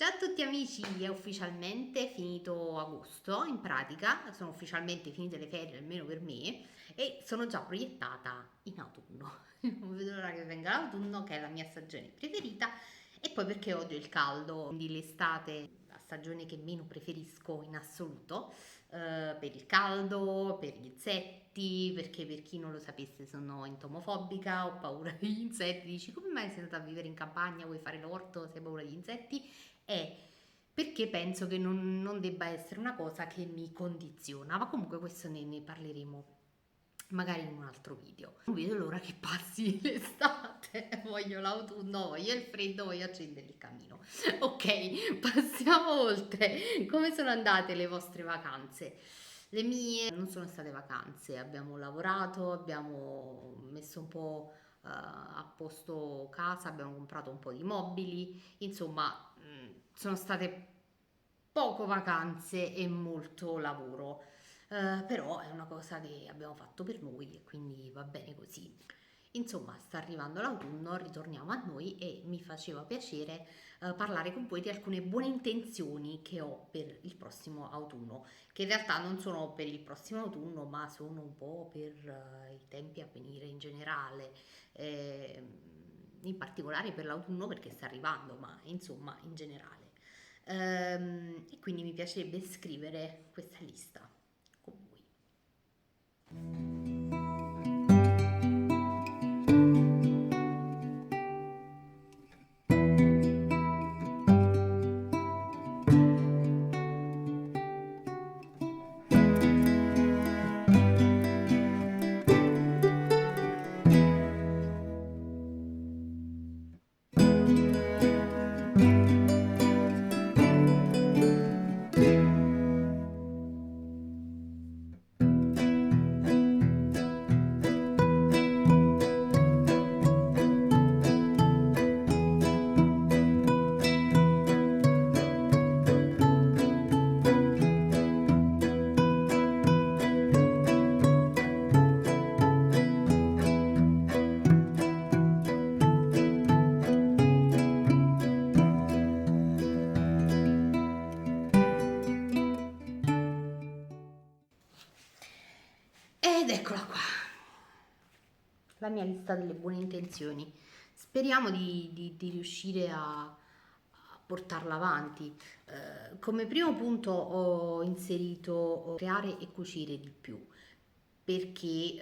Ciao a tutti amici, è ufficialmente finito agosto, in pratica sono ufficialmente finite le ferie almeno per me e sono già proiettata in autunno. Non vedo l'ora che venga l'autunno, che è la mia stagione preferita, e poi perché odio il caldo, quindi l'estate, la stagione che meno preferisco in assoluto, per il caldo, per gli insetti, perché per chi non lo sapesse sono entomofobica, ho paura degli insetti, dici come mai sei andata a vivere in campagna, vuoi fare l'orto, sei paura degli insetti? È perché penso che non debba essere una cosa che mi condiziona, ma comunque questo ne parleremo magari in un altro video. Non vedo l'ora che passi l'estate, voglio l'autunno, voglio il freddo, voglio accendere il camino. Ok, passiamo oltre. Come sono andate le vostre vacanze? Le mie non sono state vacanze, abbiamo lavorato, abbiamo messo un po' a posto casa, abbiamo comprato un po' di mobili, insomma, sono state poco vacanze e molto lavoro. Però è una cosa che abbiamo fatto per noi e quindi va bene così. Insomma, sta arrivando l'autunno, ritorniamo a noi e mi faceva piacere parlare con voi di alcune buone intenzioni che ho per il prossimo autunno, che in realtà non sono per il prossimo autunno, ma sono un po' per i tempi a venire in generale, in particolare per l'autunno perché sta arrivando, ma insomma in generale. E quindi mi piacerebbe scrivere questa lista con voi. Ed eccola qua, la mia lista delle buone intenzioni. Speriamo di riuscire a portarla avanti. Come primo punto ho inserito creare e cucire di più, perché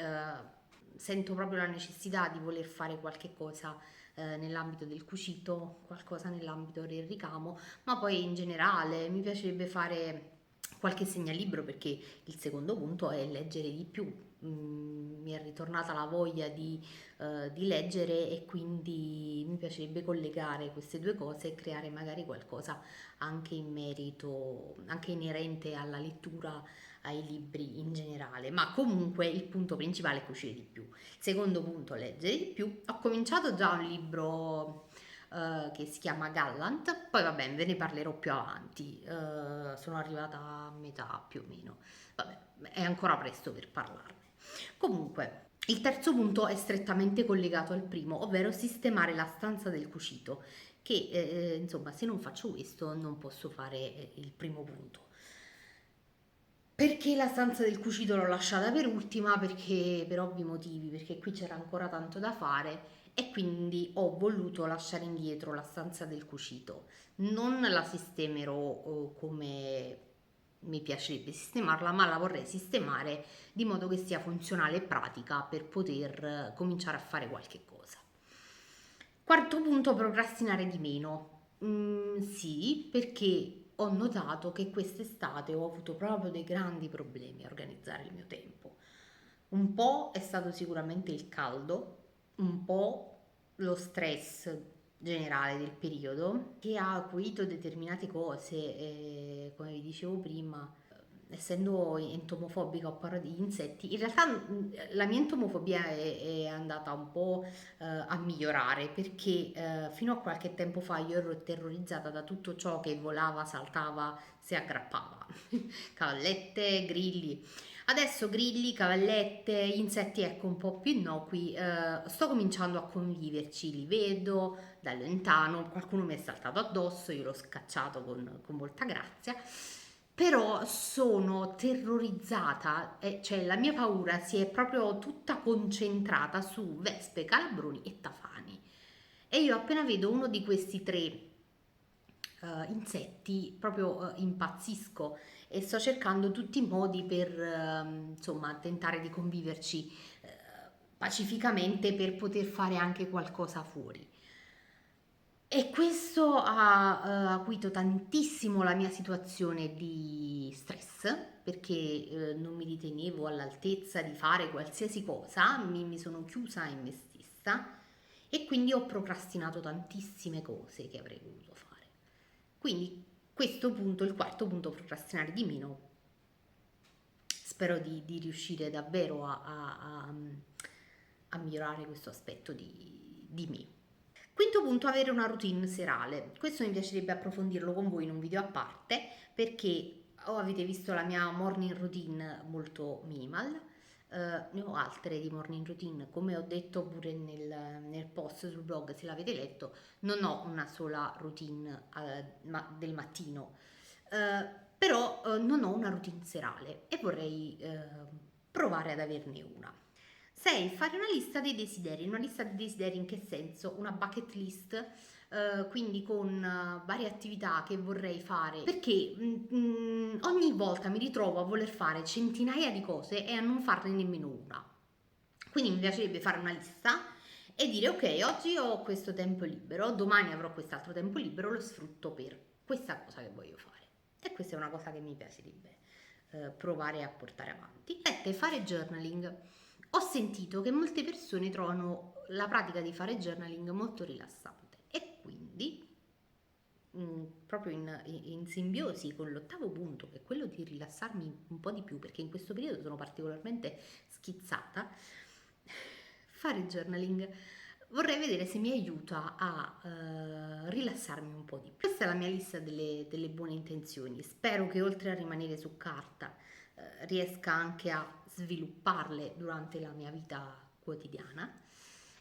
sento proprio la necessità di voler fare qualche cosa nell'ambito del cucito, qualcosa nell'ambito del ricamo, ma poi in generale mi piacerebbe fare qualche segnalibro perché il secondo punto è leggere di più. Mi è ritornata la voglia di leggere e quindi mi piacerebbe collegare queste due cose e creare magari qualcosa anche in merito, anche inerente alla lettura, ai libri in generale, ma comunque il punto principale è cucire di più. Il secondo punto, leggere di più. Ho cominciato già un libro che si chiama Gallant, poi vabbè ve ne parlerò più avanti, sono arrivata a metà più o meno, vabbè è ancora presto per parlarne. Comunque, il terzo punto è strettamente collegato al primo, ovvero sistemare la stanza del cucito, che insomma se non faccio questo non posso fare il primo punto. Perché la stanza del cucito l'ho lasciata per ultima? Perché per ovvi motivi, perché qui c'era ancora tanto da fare e quindi ho voluto lasciare indietro la stanza del cucito. Non la sistemerò come mi piacerebbe sistemarla, ma la vorrei sistemare di modo che sia funzionale e pratica per poter cominciare a fare qualche cosa. Quarto punto, procrastinare di meno. Sì, perché ho notato che quest'estate ho avuto proprio dei grandi problemi a organizzare il mio tempo. Un po' è stato sicuramente il caldo, un po' lo stress generale del periodo che ha acuito determinate cose, come vi dicevo prima, essendo entomofobica ho paura di insetti. In realtà la mia entomofobia è andata un po' a migliorare, perché fino a qualche tempo fa io ero terrorizzata da tutto ciò che volava, saltava, si aggrappava. Cavallette, grilli. Adesso grilli, cavallette, insetti ecco un po' più innocui, sto cominciando a conviverci, li vedo da lontano, qualcuno mi è saltato addosso, io l'ho scacciato con molta grazia, però sono terrorizzata, cioè la mia paura si è proprio tutta concentrata su vespe, calabroni e tafani. E io appena vedo uno di questi tre insetti proprio impazzisco e sto cercando tutti i modi per insomma tentare di conviverci pacificamente per poter fare anche qualcosa fuori. E questo ha acuito tantissimo la mia situazione di stress, perché non mi ritenevo all'altezza di fare qualsiasi cosa, mi sono chiusa in me stessa e quindi ho procrastinato tantissime cose che avrei voluto fare. Quindi questo punto, il quarto punto, procrastinare di meno, spero di riuscire davvero a migliorare questo aspetto di me. Quinto punto, avere una routine serale. Questo mi piacerebbe approfondirlo con voi in un video a parte, perché avete visto la mia morning routine molto minimal. Ne ho altre di morning routine, come ho detto pure nel post sul blog, se l'avete letto, non ho una sola routine del mattino, però non ho una routine serale e vorrei provare ad averne una. 6. Fare una lista dei desideri. Una lista dei desideri in che senso? Una bucket list, quindi con varie attività che vorrei fare, perché ogni volta mi ritrovo a voler fare centinaia di cose e a non farne nemmeno una. Quindi mi piacerebbe fare una lista e dire ok, oggi ho questo tempo libero, domani avrò quest'altro tempo libero, lo sfrutto per questa cosa che voglio fare. E questa è una cosa che mi piacerebbe provare a portare avanti. 7. Fare journaling. Ho sentito che molte persone trovano la pratica di fare journaling molto rilassante e quindi proprio in simbiosi con l'ottavo punto, che è quello di rilassarmi un po' di più, perché in questo periodo sono particolarmente schizzata, fare journaling vorrei vedere se mi aiuta a rilassarmi un po' di più. Questa è la mia lista delle buone intenzioni. Spero che oltre a rimanere su carta riesca anche a svilupparle durante la mia vita quotidiana.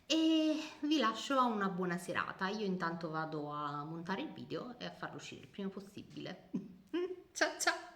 E vi lascio a una buona serata. Io intanto vado a montare il video e a farlo uscire il prima possibile. Ciao ciao!